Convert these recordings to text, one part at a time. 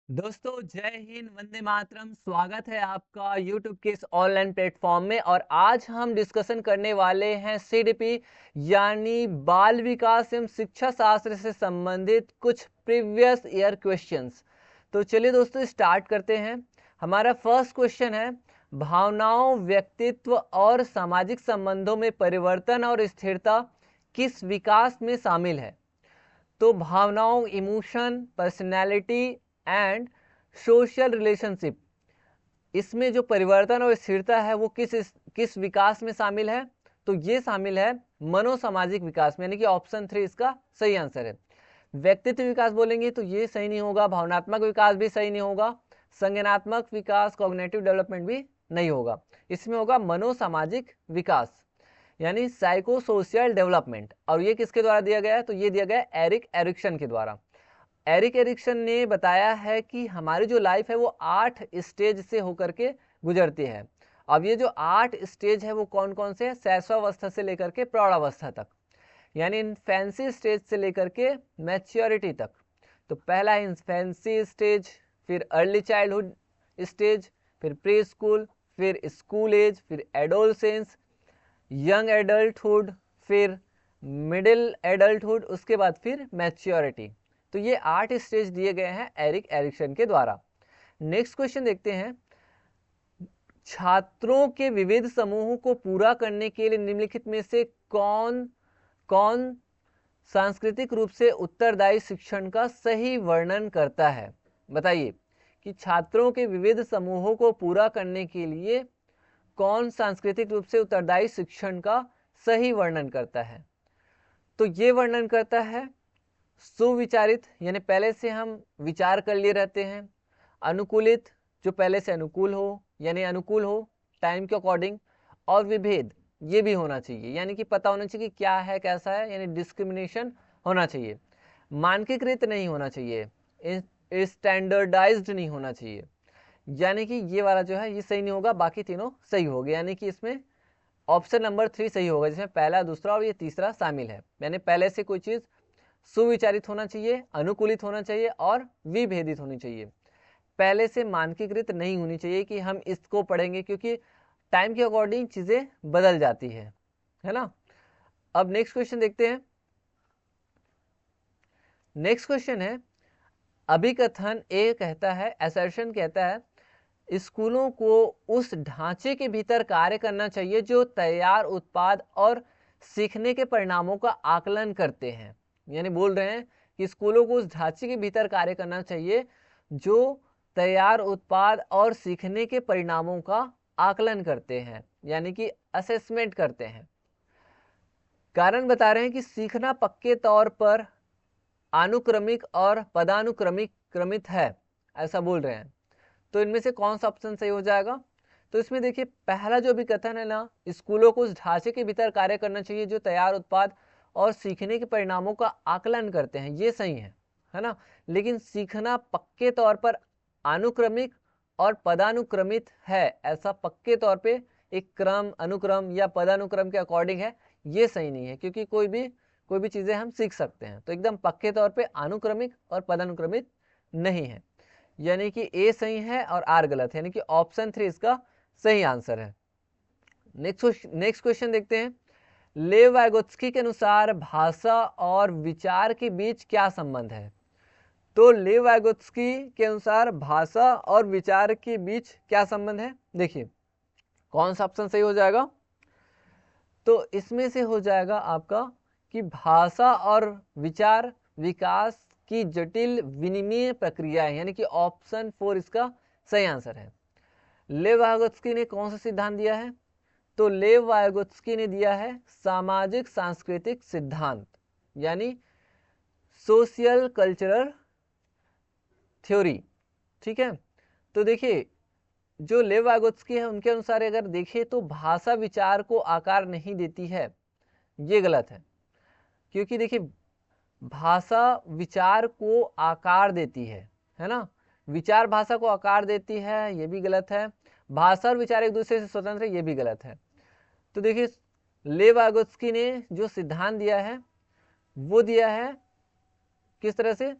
दोस्तों जय हिंद वंदे मातरम। स्वागत है आपका YouTube के इस ऑनलाइन प्लेटफॉर्म में। और आज हम डिस्कशन करने वाले हैं CDP यानी बाल विकास एवं शिक्षा शास्त्र से संबंधित कुछ प्रीवियस ईयर क्वेश्चंस। तो चलिए दोस्तों स्टार्ट करते हैं। हमारा फर्स्ट क्वेश्चन है, भावनाओं, व्यक्तित्व और सामाजिक संबंधों में परिवर्तन और स्थिरता किस विकास में शामिल है? तो भावनाओं, emotion, personality and social relationship, इसमें जो परिवर्तन और स्थिरता है वो किस विकास में शामिल है? तो ये शामिल है मनोसामाजिक विकास में, यानी कि ऑप्शन 3 इसका सही आंसर है। व्यक्तित्व विकास बोलेंगे तो ये सही नहीं होगा, भावनात्मक विकास भी सही नहीं होगा, संज्ञानात्मक विकास, कॉग्निटिव डेवलपमेंट भी नहीं होगा। इसमें होगा मनोसामाजिक विकास यानी साइको सोशल डेवलपमेंट। और ये किसके द्वारा दिया गया है? तो ये दिया गया है एरिक एरिक्सन के द्वारा। एरिक एरिक्सन ने बताया है कि हमारी जो लाइफ है वो 8 स्टेज से होकर के गुजरती है। अब ये जो 8 स्टेज है वो कौन कौन से हैं? शैशवावस्था से लेकर के प्रौढ़ावस्था तक, यानी इन्फेंसी स्टेज से लेकर के मैच्योरिटी तक। तो पहला है इन्फेंसी स्टेज, फिर अर्ली चाइल्डहुड स्टेज, फिर प्री स्कूल, फिर स्कूल एज, फिर एडोलसेंस, यंग एडल्टहुड, फिर मिडिल एडल्टहुड, उसके बाद फिर मैच्योरिटी। तो ये 8 स्टेज दिए गए हैं एरिक एरिक्सन के द्वारा। नेक्स्ट क्वेश्चन देखते हैं, छात्रों के विविध समूहों को पूरा करने के लिए निम्नलिखित में से कौन कौन सांस्कृतिक रूप से उत्तरदायी शिक्षण का सही वर्णन करता है? बताइए कि छात्रों के विविध समूहों को पूरा करने के लिए कौन सांस्कृतिक रूप से उत्तरदायी शिक्षण का सही वर्णन करता है? तो ये वर्णन करता है सुविचारित, यानी पहले से हम विचार कर लिए रहते हैं। अनुकूलित, जो पहले से अनुकूल हो यानी अनुकूल हो टाइम के अकॉर्डिंग। और विभेद, ये भी होना चाहिए, यानी कि पता होना चाहिए कि क्या है कैसा है, यानी डिस्क्रिमिनेशन होना चाहिए। मानकीकृत नहीं होना चाहिए, स्टैंडर्डाइज्ड नहीं होना चाहिए, यानी कि ये वाला जो है ये सही नहीं होगा, बाकी तीनों सही हो गए। यानी कि इसमें ऑप्शन नंबर 3 सही होगा, जिसमें पहला, दूसरा और ये तीसरा शामिल है। यानी पहले से कोई चीज़ सुविचारित होना चाहिए, अनुकूलित होना चाहिए और विभेदित होनी चाहिए। पहले से मानकीकृत नहीं होनी चाहिए कि हम इसको पढ़ेंगे, क्योंकि टाइम के अकॉर्डिंग चीज़ें बदल जाती है ना। अब नेक्स्ट क्वेश्चन देखते हैं। नेक्स्ट क्वेश्चन है, अभिकथन ए कहता है, असर्शन कहता है, स्कूलों को उस ढांचे के भीतर कार्य करना चाहिए जो तैयार उत्पाद और सीखने के परिणामों का आकलन करते हैं। यानी बोल रहे हैं कि स्कूलों को उस ढांचे के भीतर कार्य करना चाहिए जो तैयार उत्पाद और सीखने के परिणामों का आकलन करते हैं, यानी कि असेसमेंट करते हैं। कारण बता रहे हैं कि सीखना पक्के तौर पर अनुक्रमिक और पदानुक्रमिक क्रमित है, ऐसा बोल रहे हैं। तो इनमें से कौन सा ऑप्शन सही हो जाएगा? तो इसमें देखिए पहला जो भी कथन है ना, स्कूलों को उस ढांचे के भीतर कार्य करना चाहिए जो तैयार उत्पाद और सीखने के परिणामों का आकलन करते हैं, ये सही है ना। लेकिन सीखना पक्के तौर पर अनुक्रमिक और पदानुक्रमित है, ऐसा पक्के तौर पे एक क्रम, अनुक्रम या पदानुक्रम के अकॉर्डिंग है, ये सही नहीं है, क्योंकि कोई भी चीज़ें हम सीख सकते हैं। तो एकदम पक्के तौर पे अनुक्रमिक और पदानुक्रमित नहीं है, यानी कि ए सही है और आर गलत है, यानी कि ऑप्शन 3 इसका सही आंसर है। नेक्स्ट क्वेश्चन देखते हैं, लेव वाइगोत्स्की के अनुसार भाषा और विचार के बीच क्या संबंध है? तो लेव वाइगोत्स्की के अनुसार भाषा और विचार के बीच क्या संबंध है? देखिए कौन सा ऑप्शन सही हो जाएगा? तो इसमें से हो जाएगा आपका कि भाषा और विचार विकास की जटिल विनिमय प्रक्रिया है, यानी कि ऑप्शन 4 इसका सही आंसर है। लेव वाइगोत्स्की ने कौन सा सिद्धांत दिया है? तो लेव वाइगोत्स्की ने दिया है सामाजिक सांस्कृतिक सिद्धांत, यानी सोशियल कल्चरल थ्योरी। ठीक है, तो देखिए जो लेव वाइगोत्स्की है उनके अनुसार अगर देखें तो भाषा विचार को आकार नहीं देती है, ये गलत है। क्योंकि देखिए भाषा विचार को आकार देती है ना। विचार भाषा को आकार देती है, ये भी गलत है। भाषा और विचार एक दूसरे से स्वतंत्र है, ये भी गलत है। तो देखिए लेव वाइगोत्स्की ने जो सिद्धांत दिया है वो दिया है किस तरह से?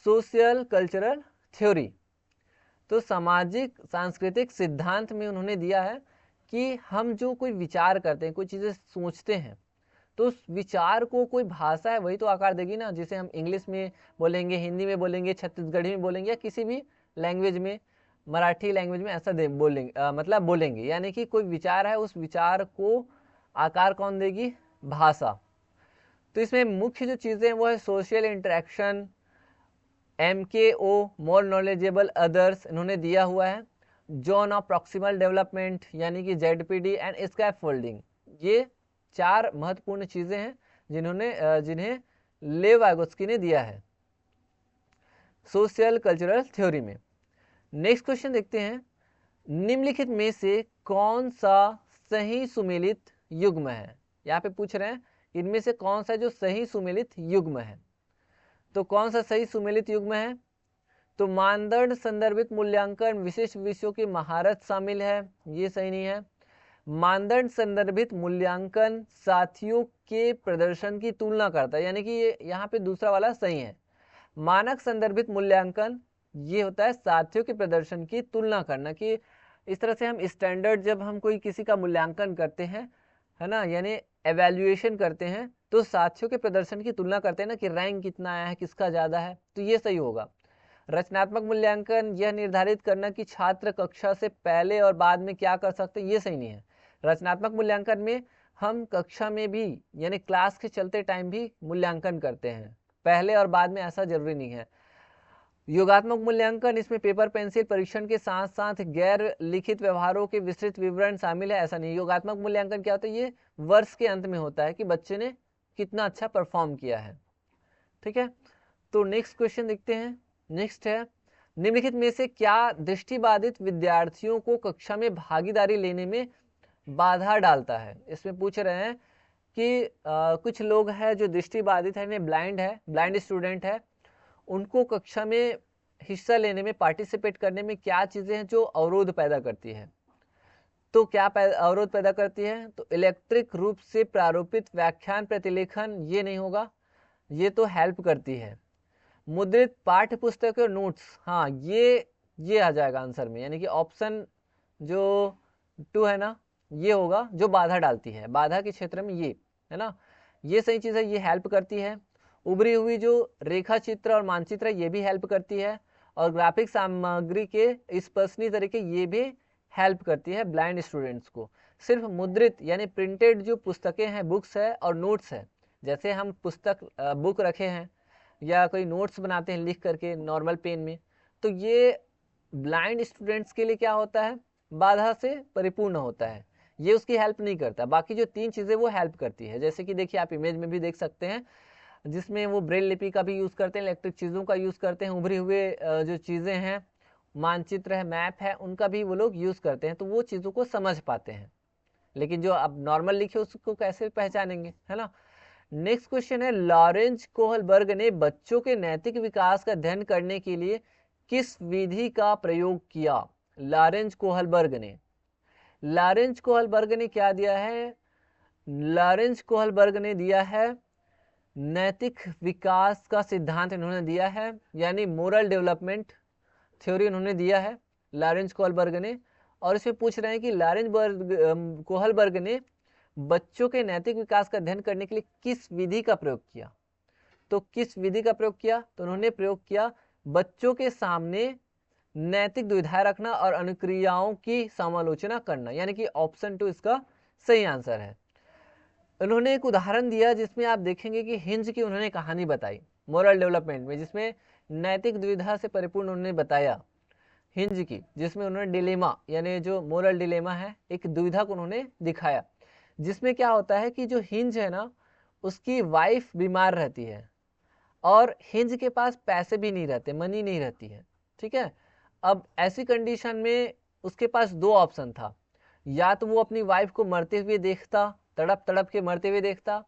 सोशियल कल्चरल थ्योरी, तो सामाजिक सांस्कृतिक सिद्धांत में उन्होंने दिया है कि हम जो कोई विचार करते हैं, कोई चीज़ें सोचते हैं, तो उस विचार को कोई भाषा है वही तो आकार देगी ना, जिसे हम इंग्लिश में बोलेंगे, हिंदी में बोलेंगे, छत्तीसगढ़ी में बोलेंगे, या किसी भी लैंग्वेज में, मराठी लैंग्वेज में ऐसा बोलेंगे, मतलब बोलेंगे। यानी कि कोई विचार है, उस विचार को आकार कौन देगी? भाषा। तो इसमें मुख्य जो चीज़ें हैं वो है social interaction, MKO more knowledgeable others इन्होंने दिया हुआ है, जोन ऑफ प्रॉक्सिमल डेवलपमेंट यानी कि ZPD, एंड स्कैफोल्डिंग। ये 4 महत्वपूर्ण चीज़ें हैं जिन्हें लेव वाइगोत्स्की ने दिया है सोशल कल्चरल थ्योरी में। नेक्स्ट क्वेश्चन देखते हैं, निम्नलिखित में से कौन सा सही सुमेलित युग्म है? यहाँ पे पूछ रहे हैं इनमें से कौन सा जो सही सुमेलित युग्म है। तो कौन सा सही सुमेलित युग्म है? तो मानदंड संदर्भित मूल्यांकन विशिष्ट विषयों की महारत शामिल है, ये सही नहीं है। मानदंड संदर्भित मूल्यांकन साथियों के प्रदर्शन की तुलना करता है, यानी कि ये यहाँ पे दूसरा वाला सही है। मानक संदर्भित मूल्यांकन ये होता है साथियों के प्रदर्शन की तुलना करना, कि इस तरह से हम स्टैंडर्ड, जब हम कोई किसी का मूल्यांकन करते हैं, है ना, यानी एवेल्युएशन करते हैं, तो साथियों के प्रदर्शन की तुलना करते हैं ना, कि रैंक कितना आया है, किसका ज़्यादा है, तो ये सही होगा। रचनात्मक मूल्यांकन यह निर्धारित करना कि छात्र कक्षा से पहले और बाद में क्या कर सकते हैं, ये सही नहीं है। रचनात्मक मूल्यांकन में हम कक्षा में भी यानी क्लास के चलते टाइम भी मूल्यांकन करते हैं, पहले और बाद में ऐसा जरूरी नहीं है। योगात्मक मूल्यांकन, इसमें पेपर पेंसिल परीक्षण के साथ साथ गैर लिखित व्यवहारों के विस्तृत विवरण शामिल है, ऐसा नहीं। योगात्मक मूल्यांकन क्या होता है? ये वर्ष के अंत में होता है कि बच्चे ने कितना अच्छा परफॉर्म किया है। ठीक है, तो नेक्स्ट क्वेश्चन देखते हैं। नेक्स्ट है, निम्नलिखित में से क्या दृष्टिबाधित विद्यार्थियों को कक्षा में भागीदारी लेने में बाधा डालता है? इसमें पूछ रहे हैं कि कुछ लोग हैं जो दृष्टिबाधित है, ब्लाइंड स्टूडेंट है, उनको कक्षा में हिस्सा लेने में, पार्टिसिपेट करने में क्या चीज़ें हैं जो अवरोध पैदा करती है? तो क्या अवरोध पैदा करती है? तो इलेक्ट्रिक रूप से प्रारूपित व्याख्यान प्रतिलेखन, ये नहीं होगा, ये तो हेल्प करती है। मुद्रित पाठ्य पुस्तक और नोट्स, हाँ ये आ जाएगा आंसर में, यानी कि ऑप्शन जो 2 है ना, ये होगा जो बाधा डालती है, बाधा के क्षेत्र में ये है ना, ये सही चीज़ है, ये हेल्प करती है। उभरी हुई जो रेखा चित्र और मानचित्र ये भी हेल्प करती है, और ग्राफिक सामग्री के स्पर्शनीय तरीके ये भी हेल्प करती है ब्लाइंड स्टूडेंट्स को। सिर्फ मुद्रित यानी प्रिंटेड जो पुस्तकें हैं, बुक्स है और नोट्स है, जैसे हम पुस्तक बुक रखे हैं या कोई नोट्स बनाते हैं लिख करके नॉर्मल पेन में, तो ये ब्लाइंड स्टूडेंट्स के लिए क्या होता है? बाधा से परिपूर्ण होता है, ये उसकी हेल्प नहीं करता। बाकी जो 3 चीज़ें वो हेल्प करती है, जैसे कि देखिए आप इमेज में भी देख सकते हैं, जिसमें वो ब्रेल लिपि का भी यूज़ करते हैं, इलेक्ट्रिक चीज़ों का यूज़ करते हैं, उभरे हुए जो चीज़ें हैं, मानचित्र है, मैप है, उनका भी वो लोग यूज़ करते हैं, तो वो चीज़ों को समझ पाते हैं। लेकिन जो अब नॉर्मल लिखे उसको कैसे पहचानेंगे, है ना। नेक्स्ट क्वेश्चन है, लॉरेंज कोहलबर्ग ने बच्चों के नैतिक विकास का अध्ययन करने के लिए किस विधि का प्रयोग किया? लॉरेंज कोहलबर्ग ने क्या दिया है? लॉरेंज कोहलबर्ग ने दिया है नैतिक विकास का सिद्धांत, इन्होंने दिया है, यानी मोरल डेवलपमेंट थ्योरी उन्होंने दिया है लॉरेंज कोहलबर्ग ने। और इसमें पूछ रहे हैं कि लॉरेंज कोहलबर्ग ने बच्चों के नैतिक विकास का अध्ययन करने के लिए किस विधि का प्रयोग किया? तो किस विधि का प्रयोग किया? तो उन्होंने प्रयोग किया बच्चों के सामने नैतिक दुविधाएं रखना और अनुक्रियाओं की समालोचना करना, यानी कि ऑप्शन 2 इसका सही आंसर है। उन्होंने एक उदाहरण दिया जिसमें आप देखेंगे कि हिंज की उन्होंने कहानी बताई मोरल डेवलपमेंट में, जिसमें नैतिक दुविधा से परिपूर्ण उन्होंने बताया हिंज की, जिसमें उन्होंने डिलेमा यानी जो मोरल डिलेमा है, एक दुविधा को उन्होंने दिखाया, जिसमें क्या होता है कि जो हिंज है ना, उसकी वाइफ बीमार रहती है और हिंज के पास पैसे भी नहीं रहते, मनी नहीं रहती है। ठीक है, अब ऐसी कंडीशन में उसके पास 2 ऑप्शन था, या तो वो अपनी वाइफ को मरते हुए देखता, तड़प तड़प के मरते हुए देखता,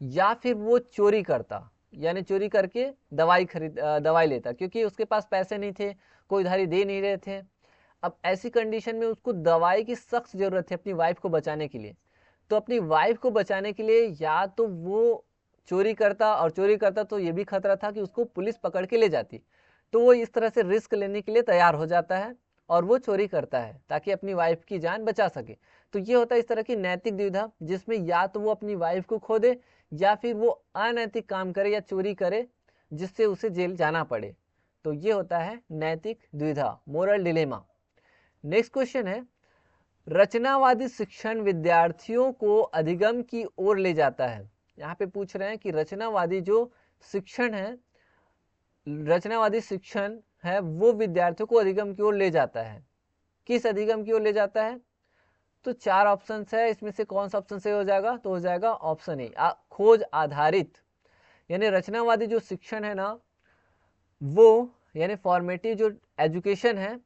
या फिर वो चोरी करता, यानी चोरी करके दवाई लेता, क्योंकि उसके पास पैसे नहीं थे, कोई उधारी दे नहीं रहे थे। अब ऐसी कंडीशन में उसको दवाई की सख्त जरूरत है अपनी वाइफ को बचाने के लिए। तो अपनी वाइफ को बचाने के लिए या तो वो चोरी करता, और चोरी करता तो ये भी खतरा था कि उसको पुलिस पकड़ के ले जाती। तो वो इस तरह से रिस्क लेने के लिए तैयार हो जाता है और वो चोरी करता है ताकि अपनी वाइफ की जान बचा सके। तो ये होता है इस तरह की नैतिक दुविधा, जिसमें या तो वो अपनी वाइफ को खो दे या फिर वो अनैतिक काम करे या चोरी करे जिससे उसे जेल जाना पड़े। तो ये होता है नैतिक द्विधा, मोरल डिलेमा। नेक्स्ट क्वेश्चन है, रचनावादी शिक्षण विद्यार्थियों को अधिगम की ओर ले जाता है। यहाँ पे पूछ रहे हैं कि रचनावादी जो शिक्षण है, रचनावादी शिक्षण है वो विद्यार्थियों को अधिगम की ओर ले जाता है। किस अधिगम की ओर ले जाता है? तो 4 ऑप्शन है, इसमें से कौन सा ऑप्शन सही हो जाएगा? तो हो जाएगा ऑप्शन ए, खोज आधारित। यानी रचनावादी जो शिक्षण है ना, वो यानी फॉर्मेटिव जो एजुकेशन है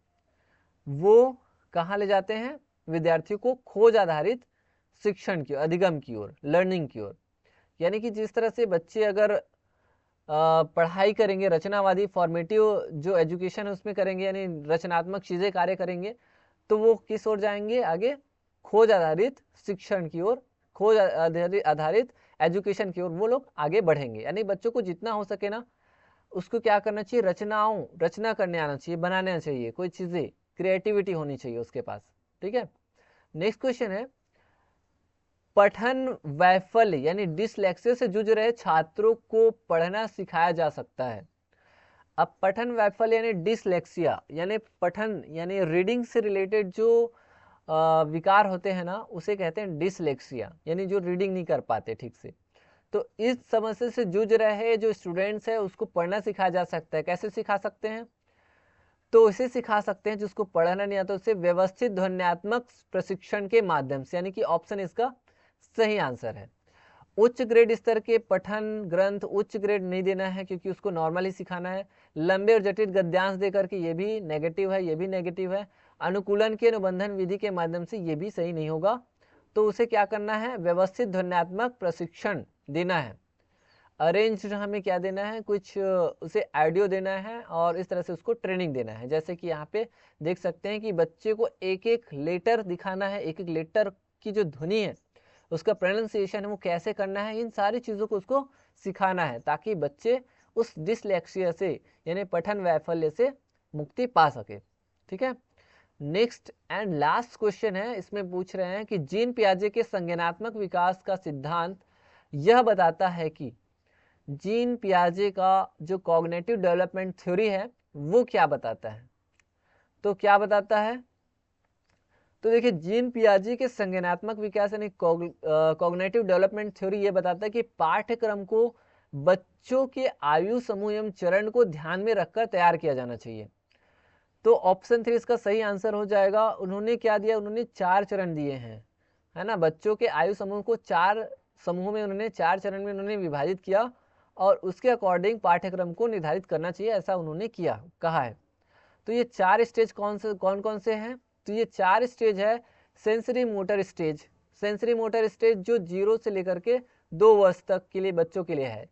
वो कहाँ ले जाते हैं? विद्यार्थियों को खोज आधारित शिक्षण की, अधिगम की ओर, लर्निंग की ओर। यानी कि जिस तरह से बच्चे अगर पढ़ाई करेंगे, रचनावादी फॉर्मेटिव जो एजुकेशन है उसमें करेंगे, यानी रचनात्मक चीज़ें कार्य करेंगे, तो वो किस ओर जाएंगे? आगे खोज आधारित शिक्षण की ओर, खोज आधारित एजुकेशन की ओर वो लोग आगे बढ़ेंगे। यानी बच्चों को जितना हो सके ना उसको क्या करना चाहिए? रचना करने आना चाहिए, बनाना चाहिए, कोई चीज़ें क्रिएटिविटी होनी चाहिए उसके पास। ठीक है। नेक्स्ट क्वेश्चन है, पठन वैफल्य यानी डिसलेक्सिया से जूझ रहे छात्रों को पढ़ना सिखाया जा सकता है। अब पठन वैफल्य यानी डिसलेक्सिया यानी पठन यानी रीडिंग से रिलेटेड जो विकार होते हैं ना उसे कहते हैं डिसलेक्सिया, यानी जो रीडिंग नहीं कर पाते ठीक से। तो इस समस्या से जूझ रहे जो स्टूडेंट्स है उसको पढ़ना सिखाया जा सकता है। कैसे सिखा सकते हैं? तो इसे सिखा सकते हैं जिसको पढ़ना नहीं आता उसे व्यवस्थित ध्वन्यात्मक प्रशिक्षण के माध्यम से, यानी कि ऑप्शन इसका सही आंसर है। उच्च ग्रेड स्तर के पठन ग्रंथ उच्च ग्रेड नहीं देना है क्योंकि उसको नॉर्मली सिखाना है। लंबे और जटिल गद्यांश देकर के ये भी नेगेटिव है, ये भी नेगेटिव है। अनुकूलन की अनुबंधन विधि के माध्यम से ये भी सही नहीं होगा। तो उसे क्या करना है? व्यवस्थित ध्वन्यात्मक प्रशिक्षण देना है। अरेंज्ड हमें क्या देना है? कुछ उसे ऑडियो देना है और इस तरह से उसको ट्रेनिंग देना है। जैसे कि यहाँ पे देख सकते हैं कि बच्चे को एक एक लेटर दिखाना है, एक एक लेटर की जो ध्वनि है उसका प्रोनाउंसिएशन है वो कैसे करना है, इन सारी चीज़ों को उसको सिखाना है ताकि बच्चे उस डिसलेक्सिया से यानी पठन वैफल्य से मुक्ति पा सके। ठीक है। नेक्स्ट एंड लास्ट क्वेश्चन है, इसमें पूछ रहे हैं कि जीन पियाजे के संज्ञानात्मक विकास का सिद्धांत यह बताता है कि जीन पियाजे का जो कॉग्निटिव डेवलपमेंट थ्योरी है वो क्या बताता है? तो क्या बताता है? तो देखिए जीन पियाजे के संज्ञानात्मक विकास यानी कॉग्निटिव डेवलपमेंट थ्योरी ये बताता है कि पाठ्यक्रम को बच्चों के आयु समूह एवं चरण को ध्यान में रखकर तैयार किया जाना चाहिए। तो ऑप्शन 3 इसका सही आंसर हो जाएगा। उन्होंने क्या दिया? उन्होंने 4 चरण दिए हैं, है ना। बच्चों के आयु समूह को 4 समूह में उन्होंने 4 चरण में उन्होंने विभाजित किया और उसके अकॉर्डिंग पाठ्यक्रम को निर्धारित करना चाहिए, ऐसा उन्होंने कहा है। तो ये 4 स्टेज कौन कौन से हैं? तो ये 4 स्टेज है। Sensory motor stage, sensory motor stage जो 0 से लेकर के 2 वर्ष तक के लिए बच्चों के लिए है,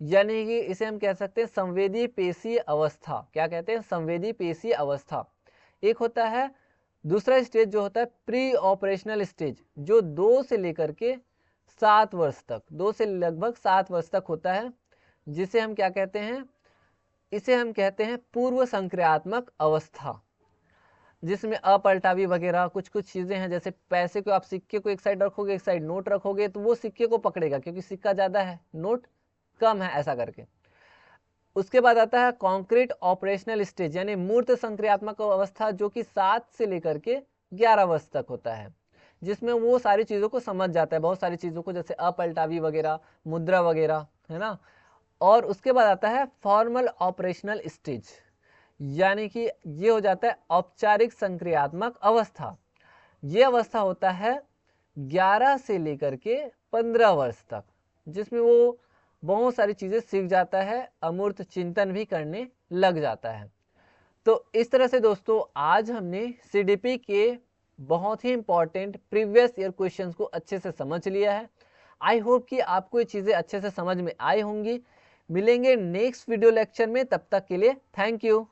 यानी कि इसे हम कह सकते हैं संवेदी पेशीय अवस्था। क्या कहते हैं? संवेदी पेशीय अवस्था। एक होता है दूसरा स्टेज जो होता है प्री ऑपरेशनल स्टेज, जो 2 से लेकर के 7 वर्ष तक, 2 से लगभग 7 वर्ष तक होता है, जिसे हम क्या कहते हैं? इसे हम कहते हैं पूर्व संक्रियात्मक अवस्था, जिसमें अपलटावी वगैरह कुछ कुछ चीज़ें हैं। जैसे पैसे को आप सिक्के को एक साइड रखोगे, एक साइड नोट रखोगे, तो वो सिक्के को पकड़ेगा क्योंकि सिक्का ज़्यादा है, नोट कम है, ऐसा करके। उसके बाद आता है कॉन्क्रीट ऑपरेशनल स्टेज यानी मूर्त संक्रियात्मक अवस्था, जो कि 7 से लेकर के 11 वर्ष तक होता है, जिसमें वो सारी चीज़ों को समझ जाता है, बहुत सारी चीज़ों को, जैसे अपलटावी वगैरह, मुद्रा वगैरह, है ना। और उसके बाद आता है फॉर्मल ऑपरेशनल स्टेज, यानी कि ये हो जाता है औपचारिक संक्रियात्मक अवस्था। ये अवस्था होता है 11 से लेकर के 15 वर्ष तक, जिसमें वो बहुत सारी चीज़ें सीख जाता है, अमूर्त चिंतन भी करने लग जाता है। तो इस तरह से दोस्तों आज हमने सीडीपी के बहुत ही इंपॉर्टेंट प्रीवियस ईयर क्वेश्चंस को अच्छे से समझ लिया है। आई होप कि आपको ये चीज़ें अच्छे से समझ में आई होंगी। मिलेंगे नेक्स्ट वीडियो लेक्चर में, तब तक के लिए थैंक यू।